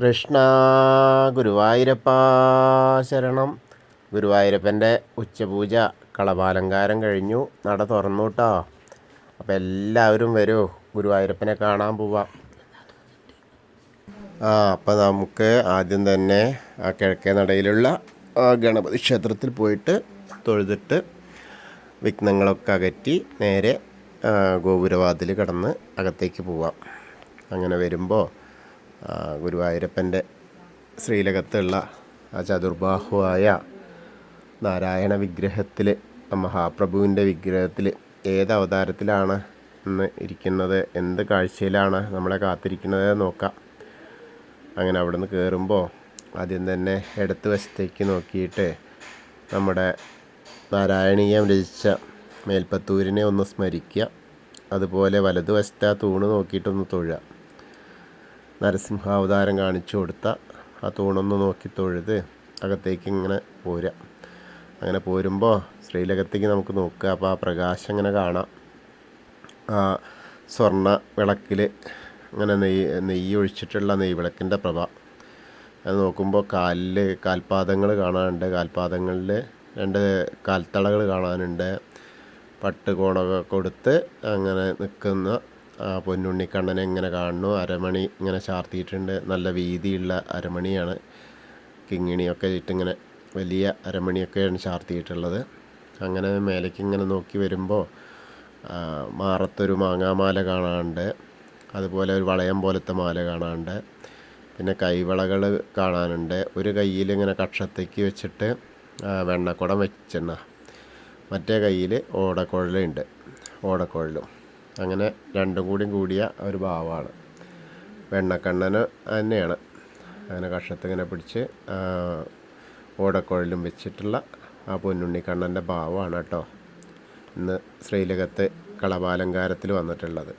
കൃഷ്ണ ഗുരുവായൂരപ്പ ശരണം. ഗുരുവായൂരപ്പൻ്റെ ഉച്ചപൂജ കളഭാലങ്കാരം കഴിഞ്ഞു, നട തുറന്നു കേട്ടോ. അപ്പോൾ എല്ലാവരും വരൂ, ഗുരുവായൂരപ്പനെ കാണാൻ പോവാം. അപ്പോൾ നമുക്ക് ആദ്യം തന്നെ ആ കിഴക്കേ നടയിലുള്ള ഗണപതി ക്ഷേത്രത്തിൽ പോയിട്ട് തൊഴുതിട്ട് വിഘ്നങ്ങളൊക്കെ അകറ്റി നേരെ ഗോപുരവാതിൽ കടന്ന് അകത്തേക്ക് പോവാം. അങ്ങനെ വരുമ്പോൾ ഗുരുവായൂരപ്പൻ്റെ ശ്രീലകത്തുള്ള ആ ചതുർബാഹുവായ നാരായണ വിഗ്രഹത്തിൽ, മഹാപ്രഭുവിൻ്റെ വിഗ്രഹത്തിൽ ഏത് അവതാരത്തിലാണ് ഇന്ന് ഇരിക്കുന്നത്, എന്ത് കാഴ്ചയിലാണ് നമ്മളെ കാത്തിരിക്കുന്നത് നോക്കാം. അങ്ങനെ അവിടെ നിന്ന് കയറുമ്പോൾ ആദ്യം തന്നെ ഇടത്ത് വശത്തേക്ക് നോക്കിയിട്ട് നമ്മുടെ നാരായണീയം രചിച്ച മേൽപ്പത്തൂരിനെ ഒന്ന് സ്മരിക്കുക. അതുപോലെ വലതുവശത്തെ ആ തൂണ് നോക്കിയിട്ടൊന്ന് തൊഴുക. നരസിംഹാവതാരം കാണിച്ചു കൊടുത്ത ആ തൂണൊന്ന് നോക്കി തൊഴുത് അകത്തേക്ക് ഇങ്ങനെ പോരുക. അങ്ങനെ പോരുമ്പോൾ ശ്രീലകത്തേക്ക് നമുക്ക് നോക്കുക. അപ്പോൾ ആ പ്രകാശം ഇങ്ങനെ കാണാം. ആ സ്വർണ്ണ വിളക്കിൽ ഇങ്ങനെ നെയ്യ് ഒഴിച്ചിട്ടുള്ള നെയ്വിളക്കിൻ്റെ പ്രഭ അത് നോക്കുമ്പോൾ കാൽപാദങ്ങൾ കാണാനുണ്ട്. കാൽപാദങ്ങളിൽ 2 കാൽത്തളകൾ കാണാനുണ്ട്. പട്ട് കോണൊക്കെ കൊടുത്ത് അങ്ങനെ നിൽക്കുന്ന പൊന്നുണ്ണിക്കണ്ണനെ ഇങ്ങനെ കാണുന്നു. അരമണി ഇങ്ങനെ ചാർത്തിയിട്ടുണ്ട്. നല്ല വീതിയുള്ള അരമണിയാണ്. കിങ്ങിണിയൊക്കെ ഇട്ടിങ്ങനെ വലിയ അരമണിയൊക്കെയാണ് ചാർത്തിയിട്ടുള്ളത്. അങ്ങനെ മേലേക്ക് ഇങ്ങനെ നോക്കി വരുമ്പോൾ മാറത്തൊരു മാങ്ങാമാല കാണാനുണ്ട്. അതുപോലെ ഒരു വളയം പോലത്തെ മാല കാണാനുണ്ട്. പിന്നെ കൈവളകൾ കാണാനുണ്ട്. ഒരു കയ്യിൽ ഇങ്ങനെ കക്ഷത്തേക്ക് വെച്ചിട്ട് വെണ്ണക്കുടം വെച്ചെണ്ണ, മറ്റേ കയ്യിൽ ഓടക്കുഴലുണ്ട്, ഓടക്കുഴലും. അങ്ങനെ രണ്ടും കൂടിയ ഒരു ഭാവമാണ്. വെണ്ണക്കണ്ണന് തന്നെയാണ്. അങ്ങനെ കക്ഷത്തിങ്ങനെ പിടിച്ച് ഓടക്കുഴലും വെച്ചിട്ടുള്ള ആ പൊന്നുണ്ണിക്കണ്ണൻ്റെ ഭാവമാണ് കേട്ടോ ഇന്ന് ശ്രീലകത്ത് കളഭാലങ്കാരത്തിൽ വന്നിട്ടുള്ളത്.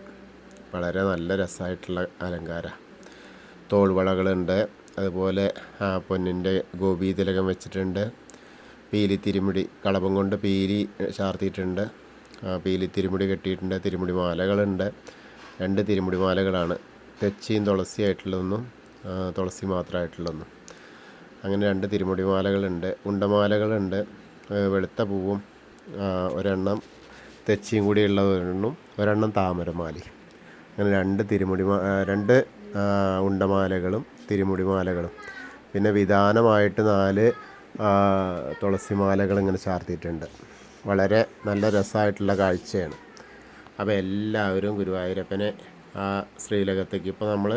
വളരെ നല്ല രസമായിട്ടുള്ള അലങ്കാരമാണ്. തോൾവളകളുണ്ട്. അതുപോലെ പൊന്നിൻ്റെ ഗോപീതിലകം വെച്ചിട്ടുണ്ട്. പീലി തിരുമുടി, കളഭം കൊണ്ട് പീലി ചാർത്തിയിട്ടുണ്ട്. പീലി തിരുമുടി കെട്ടിയിട്ടുണ്ട്. തിരുമുടി മാലകളുണ്ട്. 2 തിരുമുടി മാലകളാണ്, തെച്ചിയും തുളസിയായിട്ടുള്ളതൊന്നും തുളസി മാത്രമായിട്ടുള്ളതൊന്നും. അങ്ങനെ 2 തിരുമുടി മാലകളുണ്ട്. ഉണ്ടമാലകളുണ്ട്. വെളുത്ത പൂവും ഒരെണ്ണം തെച്ചിയും കൂടി ഉള്ള ഒരെണ്ണം താമരമാലി. അങ്ങനെ 2 ഉണ്ടമാലകളും തിരുമുടി മാലകളും, പിന്നെ വിധാനമായിട്ട് 4 തുളസിമാലകൾ ഇങ്ങനെ ചാർത്തിയിട്ടുണ്ട്. വളരെ നല്ല രസമായിട്ടുള്ള കാഴ്ചയാണ്. അപ്പോൾ എല്ലാവരും ഗുരുവായൂരപ്പനെ ആ ശ്രീലകത്തേക്ക്, ഇപ്പോൾ നമ്മൾ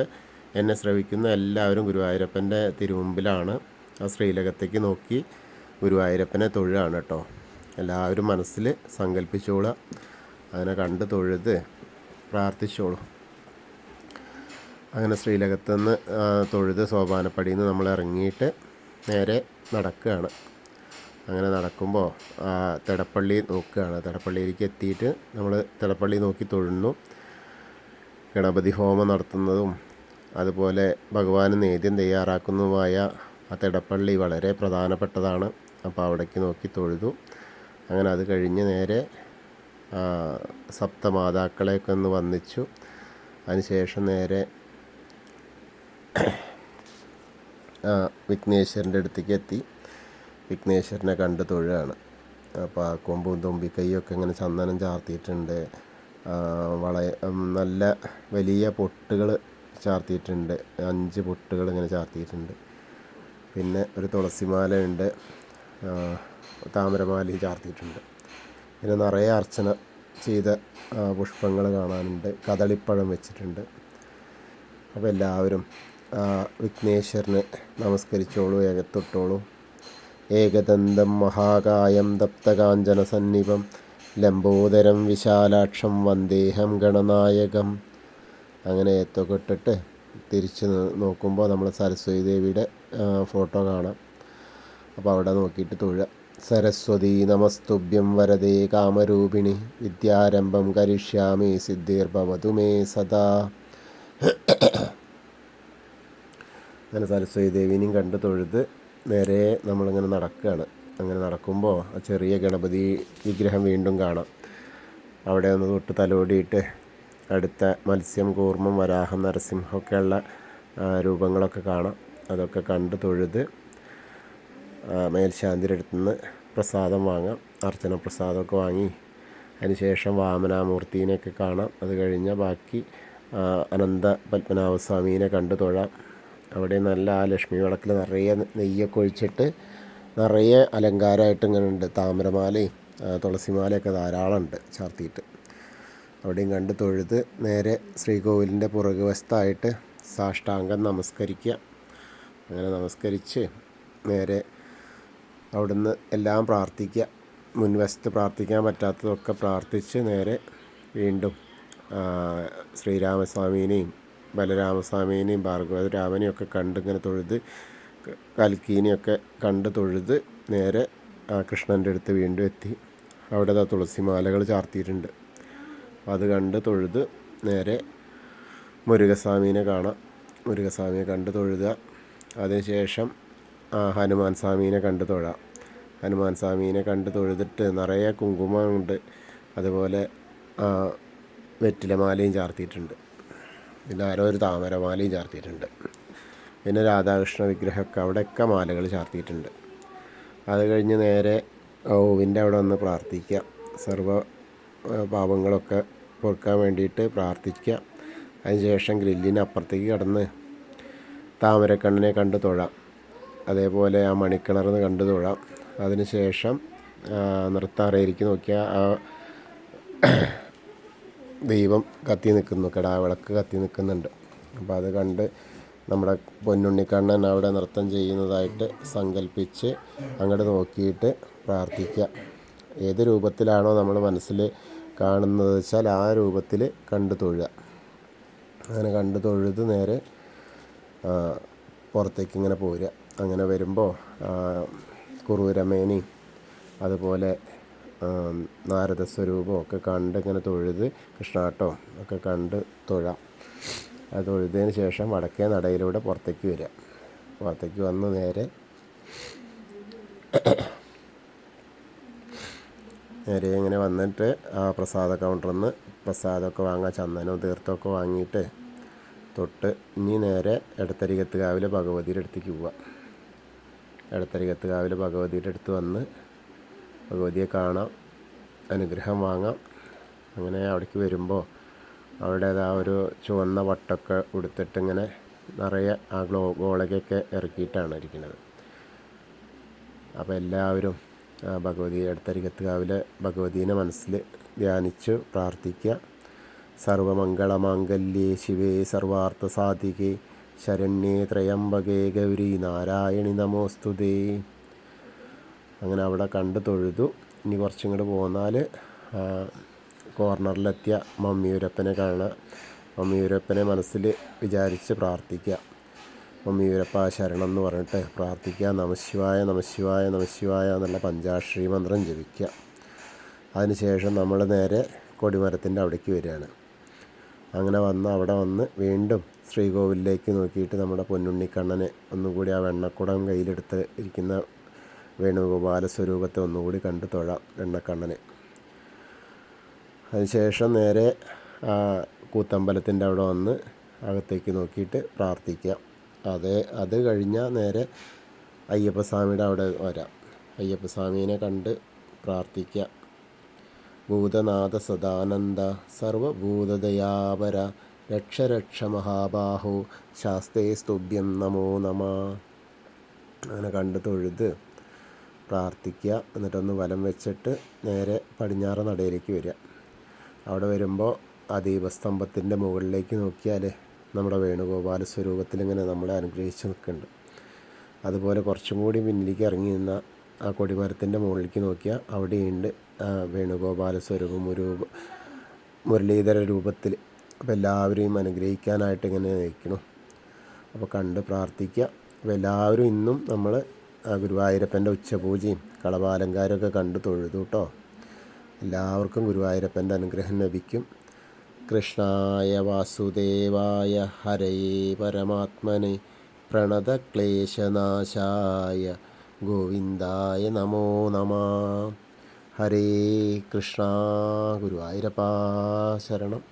എന്നെ ശ്രവിക്കുന്ന എല്ലാവരും ഗുരുവായൂരപ്പൻ്റെ തിരുമുമ്പിലാണ്. ആ ശ്രീലകത്തേക്ക് നോക്കി ഗുരുവായൂരപ്പനെ തൊഴുകയാണ് കേട്ടോ. എല്ലാവരും മനസ്സിൽ സങ്കല്പിച്ചോളുക. അങ്ങനെ കണ്ട് തൊഴുത് പ്രാർത്ഥിച്ചോളൂ. അങ്ങനെ ശ്രീലകത്തുനിന്ന് തൊഴുത് സോപാനപ്പടിയിൽ നിന്ന് നമ്മൾ ഇറങ്ങിയിട്ട് നേരെ നടക്കുകയാണ്. അങ്ങനെ നടക്കുമ്പോൾ തിടപ്പള്ളി നോക്കുകയാണ്. തിടപ്പള്ളിയിലേക്ക് എത്തിയിട്ട് നമ്മൾ തിടപ്പള്ളി നോക്കി തൊഴുന്നു. ഗണപതി ഹോമം നടത്തുന്നതും അതുപോലെ ഭഗവാന് നേദ്യം തയ്യാറാക്കുന്നതുമായ ആ തിടപ്പള്ളി വളരെ പ്രധാനപ്പെട്ടതാണ്. അപ്പോൾ അവിടേക്ക് നോക്കി തൊഴുതു. അങ്ങനെ അത് കഴിഞ്ഞ് നേരെ സപ്തമാതാക്കളെയൊക്കെ ഒന്ന് വന്ദിച്ചു. അതിനുശേഷം നേരെ വിഘ്നേശ്വരൻ്റെ അടുത്തേക്ക് എത്തി. വിഘ്നേശ്വരനെ കണ്ട് തൊഴുകയാണ്. അപ്പോൾ ആ കൊമ്പും തുമ്പിക്കൈയൊക്കെ ഇങ്ങനെ ചന്ദനം ചാർത്തിയിട്ടുണ്ട്. നല്ല വലിയ പൊട്ടുകൾ ചാർത്തിയിട്ടുണ്ട്. 5 പൊട്ടുകൾ ഇങ്ങനെ ചാർത്തിയിട്ടുണ്ട്. പിന്നെ ഒരു തുളസിമാലയുണ്ട്, താമരമാലയും ചാർത്തിയിട്ടുണ്ട്. പിന്നെ നിറയെ അർച്ചന ചെയ്ത പുഷ്പങ്ങൾ കാണാനുണ്ട്. കദളിപ്പഴം വെച്ചിട്ടുണ്ട്. അപ്പോൾ എല്ലാവരും വിഘ്നേശ്വരനെ നമസ്കരിച്ചോളൂ, ഏകത്തൊട്ടോളൂ. ഏകദന്തം മഹാകായം ദപ്തകാഞ്ചന സന്നിഭം ലംബോദരം വിശാലാക്ഷം വന്ദേഹം ഗണനായകം. അങ്ങനെ ഏത്തൊക്കെ ഇട്ടിട്ട് തിരിച്ച് നോക്കുമ്പോൾ നമ്മൾ സരസ്വതി ദേവിയുടെ ഫോട്ടോ കാണാം. അപ്പോൾ അവിടെ നോക്കിയിട്ട് തൊഴുക. സരസ്വതി നമസ്തുഭ്യം വരദേ കാമരൂപിണി വിദ്യാരംഭം കരിഷ്യാമി സിദ്ധിർഭവതു മേ സദാ. അങ്ങനെ സരസ്വതി ദേവിനെയും കണ്ട് തൊഴുത് നേരെ നമ്മളിങ്ങനെ നടക്കുകയാണ്. അങ്ങനെ നടക്കുമ്പോൾ ആ ചെറിയ ഗണപതി വിഗ്രഹം വീണ്ടും കാണാം. അവിടെ ഒന്ന് തൊട്ട് തലോടിയിട്ട് അടുത്ത മത്സ്യം, കൂർമ്മം, വരാഹം, നരസിംഹമൊക്കെയുള്ള രൂപങ്ങളൊക്കെ കാണാം. അതൊക്കെ കണ്ട് തൊഴുത് മേൽശാന്തിയുടെ അടുത്ത് നിന്ന് പ്രസാദം വാങ്ങാം. അർച്ചന പ്രസാദമൊക്കെ വാങ്ങി അതിനുശേഷം വാമനാമൂർത്തീനെയൊക്കെ കാണാം. അത് കഴിഞ്ഞാൽ ബാക്കി അനന്ത പത്മനാഭസ്വാമീനെ കണ്ട് തൊഴാം. അവിടെ നല്ല ആ ലക്ഷ്മി വിളക്കിൽ നിറയെ നെയ്യൊക്കെ ഒഴിച്ചിട്ട് നിറയെ അലങ്കാരമായിട്ട് ഇങ്ങനെ ഉണ്ട്. താമരമാലയും തുളസിമാലയൊക്കെ ധാരാളം ഉണ്ട് ചാർത്തിയിട്ട്. അവിടെയും കണ്ട് തൊഴുത് നേരെ ശ്രീകോവിലിൻ്റെ പുറകുവശത്തായിട്ട് സാഷ്ടാംഗം നമസ്കരിക്കുക. അങ്ങനെ നമസ്കരിച്ച് നേരെ അവിടുന്ന് എല്ലാം പ്രാർത്ഥിക്കുക. മുൻവശത്ത് പ്രാർത്ഥിക്കാൻ പറ്റാത്തതൊക്കെ പ്രാർത്ഥിച്ച് നേരെ വീണ്ടും ശ്രീരാമസ്വാമീനെയും ബലരാമസ്വാമീനെയും ഭാർഗവരാമനെയും ഒക്കെ കണ്ട് ഇങ്ങനെ തൊഴുത് കൽക്കീനെയൊക്കെ കണ്ട് തൊഴുത് നേരെ കൃഷ്ണൻ്റെ അടുത്ത് വീണ്ടും എത്തി. അവിടെ തുളസിമാലകൾ ചാർത്തിയിട്ടുണ്ട്. അത് കണ്ട് തൊഴുത് നേരെ മുരുകസ്വാമീനെ കാണാം. മുരുകസ്വാമിയെ കണ്ട് തൊഴുക. അതിനുശേഷം ഹനുമാൻ സ്വാമീനെ കണ്ട് തൊഴാം. ഹനുമാൻ സ്വാമീനെ കണ്ട് തൊഴുതിട്ട് നിറയെ കുങ്കുമമുണ്ട്. അതുപോലെ വെറ്റിലമാലയും ചാർത്തിയിട്ടുണ്ട്. പിന്നെ ആരോ ഒരു താമരമാലയും ചാർത്തിയിട്ടുണ്ട്. പിന്നെ രാധാകൃഷ്ണ വിഗ്രഹമൊക്കെ അവിടെയൊക്കെ മാലകൾ ചാർത്തിയിട്ടുണ്ട്. അത് കഴിഞ്ഞ് നേരെ ഓവിൻ്റെ അവിടെ വന്ന് പ്രാർത്ഥിക്കുക. സർവ്വ പാപങ്ങളൊക്കെ പൊറുക്കാൻ വേണ്ടിയിട്ട് പ്രാർത്ഥിക്കുക. അതിനുശേഷം ഗ്രില്ലിന് അപ്പുറത്തേക്ക് കടന്ന് താമരക്കണ്ണനെ കണ്ട് തൊഴാം. അതേപോലെ ആ മണിക്കിണർന്ന് കണ്ട് തൊഴാം. അതിനുശേഷം നൃത്താറയിലേക്ക് നോക്കിയാൽ ആ ദൈവം കത്തി നിൽക്കുന്നു, കിടാവിളക്ക് കത്തി നിൽക്കുന്നുണ്ട്. അപ്പോൾ അത് കണ്ട് നമ്മുടെ പൊന്നുണ്ണിക്കണ്ണൻ അവിടെ നൃത്തം ചെയ്യുന്നതായിട്ട് സങ്കല്പിച്ച് അങ്ങോട്ട് നോക്കിയിട്ട് പ്രാർത്ഥിക്കുക. ഏത് രൂപത്തിലാണോ നമ്മൾ മനസ്സിൽ കാണുന്നത് വെച്ചാൽ ആ രൂപത്തിൽ കണ്ട് തൊഴുക. അങ്ങനെ കണ്ട് തൊഴുത് നേരെ പുറത്തേക്ക് ഇങ്ങനെ പോരുക. അങ്ങനെ വരുമ്പോൾ കുറൂരമേനി അതുപോലെ നാരദസ്വരൂപം ഒക്കെ കണ്ട് ഇങ്ങനെ തൊഴുത് കൃഷ്ണാട്ടോ ഒക്കെ കണ്ട് തൊഴാം. അത് തൊഴുതതിന് ശേഷം വടക്കേ നടയിലൂടെ പുറത്തേക്ക് വരിക. പുറത്തേക്ക് വന്ന് നേരെ ഇങ്ങനെ വന്നിട്ട് ആ പ്രസാദ കൗണ്ടറിൽ നിന്ന് പ്രസാദമൊക്കെ വാങ്ങാൻ ചന്ദനവും തീർത്ഥമൊക്കെ വാങ്ങിയിട്ട് തൊട്ട് ഇനി നേരെ എടത്തരികത്ത് കാവിലെ ഭഗവതിയുടെ അടുത്തേക്ക് പോവുക. എടത്തരികത്ത് കാവിലെ ഭഗവതിയുടെ അടുത്ത് വന്ന് ഭഗവതിയെ കാണാം, അനുഗ്രഹം വാങ്ങാം. അങ്ങനെ അവിടേക്ക് വരുമ്പോൾ അവിടെ ആ ഒരു ചുവന്ന വട്ടമൊക്കെ ഉടുത്തിട്ട് ഇങ്ങനെ നിറയെ ആ ഗോളകയൊക്കെ ഇറക്കിയിട്ടാണ് ഇരിക്കുന്നത്. അപ്പോൾ എല്ലാവരും ഭഗവതി എടത്തരികത്ത് കാവിലെ ഭഗവതീനെ മനസ്സിൽ ധ്യാനിച്ച് പ്രാർത്ഥിക്കുക. സർവമംഗളമാംഗല്യേ ശിവേ സർവാർത്ഥസാധികേ ശരണ്യേ ത്രയംബകേ ഗൗരി നാരായണി നമോസ്തുതേ. അങ്ങനെ അവിടെ കണ്ട് തൊഴുതു. ഇനി കുറച്ചും കൂടെ പോന്നാൽ കോർണറിലെത്തിയ മമ്മിയൂരപ്പനെ കാണുക. മമ്മിയൂരപ്പനെ മനസ്സിൽ വിചാരിച്ച് പ്രാർത്ഥിക്കുക. മമ്മിയൂരപ്പ ശരണം എന്ന് പറഞ്ഞിട്ട് പ്രാർത്ഥിക്കുക. നമശിവായ നമശിവായ നമശിവായ എന്നുള്ള പഞ്ചാക്ഷരി മന്ത്രം ജപിക്കുക. അതിനുശേഷം നമ്മൾ നേരെ കൊടിമരത്തിൻ്റെ അവിടേക്ക് വരികയാണ്. അങ്ങനെ അവിടെ വന്ന് വീണ്ടും ശ്രീകോവിലേക്ക് നോക്കിയിട്ട് നമ്മുടെ പൊന്നുണ്ണിക്കണ്ണനെ ഒന്നുകൂടി ആ വെണ്ണക്കുടം കയ്യിലെടുത്ത് ഇരിക്കുന്ന വേണുഗോപാല സ്വരൂപത്തെ ഒന്നുകൂടി കണ്ട് തൊഴാം വെണ്ണക്കണ്ണനെ. അതിനുശേഷം നേരെ കൂത്തമ്പലത്തിൻ്റെ അവിടെ വന്ന് അകത്തേക്ക് നോക്കിയിട്ട് പ്രാർത്ഥിക്കുക. അത് കഴിഞ്ഞാൽ നേരെ അയ്യപ്പസ്വാമിയുടെ അവിടെ വരാം. അയ്യപ്പസ്വാമീനെ കണ്ട് പ്രാർത്ഥിക്കുക. ഭൂതനാഥ സദാനന്ദ സർവഭൂതദയാപര രക്ഷ രക്ഷ മഹാബാഹോ ശാസ്തേ സ്തുഭ്യം നമോ നമ. അങ്ങനെ കണ്ട് തൊഴുത് പ്രാർത്ഥിക്കുക. എന്നിട്ടൊന്ന് വലം വെച്ചിട്ട് നേരെ പടിഞ്ഞാറ് നടയിലേക്ക് വരിക. അവിടെ വരുമ്പോൾ ആ ദീപസ്തംഭത്തിൻ്റെ മുകളിലേക്ക് നോക്കിയാൽ നമ്മുടെ വേണുഗോപാല സ്വരൂപത്തിൽ ഇങ്ങനെ നമ്മളെ അനുഗ്രഹിച്ച് നിൽക്കുന്നുണ്ട്. അതുപോലെ കുറച്ചും കൂടി പിന്നിലേക്ക് ഇറങ്ങി നിന്ന ആ കൊടിമരത്തിൻ്റെ മുകളിലേക്ക് നോക്കിയാൽ അവിടെയുണ്ട് വേണുഗോപാല സ്വരൂപം മുരളീധര രൂപത്തിൽ. അപ്പോൾ എല്ലാവരെയും അനുഗ്രഹിക്കാനായിട്ട് ഇങ്ങനെ നയിക്കണം. അപ്പോൾ കണ്ട് പ്രാർത്ഥിക്കുക. അപ്പോൾ എല്ലാവരും ഇന്നും നമ്മൾ ഗുരുവായൂരപ്പൻ്റെ ഉച്ചപൂജയും കളഭാലങ്കാരമൊക്കെ കണ്ട് തൊഴുതു കേട്ടോ. എല്ലാവർക്കും ഗുരുവായൂരപ്പൻ്റെ അനുഗ്രഹം ലഭിക്കും. കൃഷ്ണായ വാസുദേവായ ഹരയേ പരമാത്മനെ പ്രണതക്ലേശനാശായ ഗോവിന്ദായ നമോ നമഃ. ഹരേ കൃഷ്ണ. ഗുരുവായൂരപ്പാ ശരണം.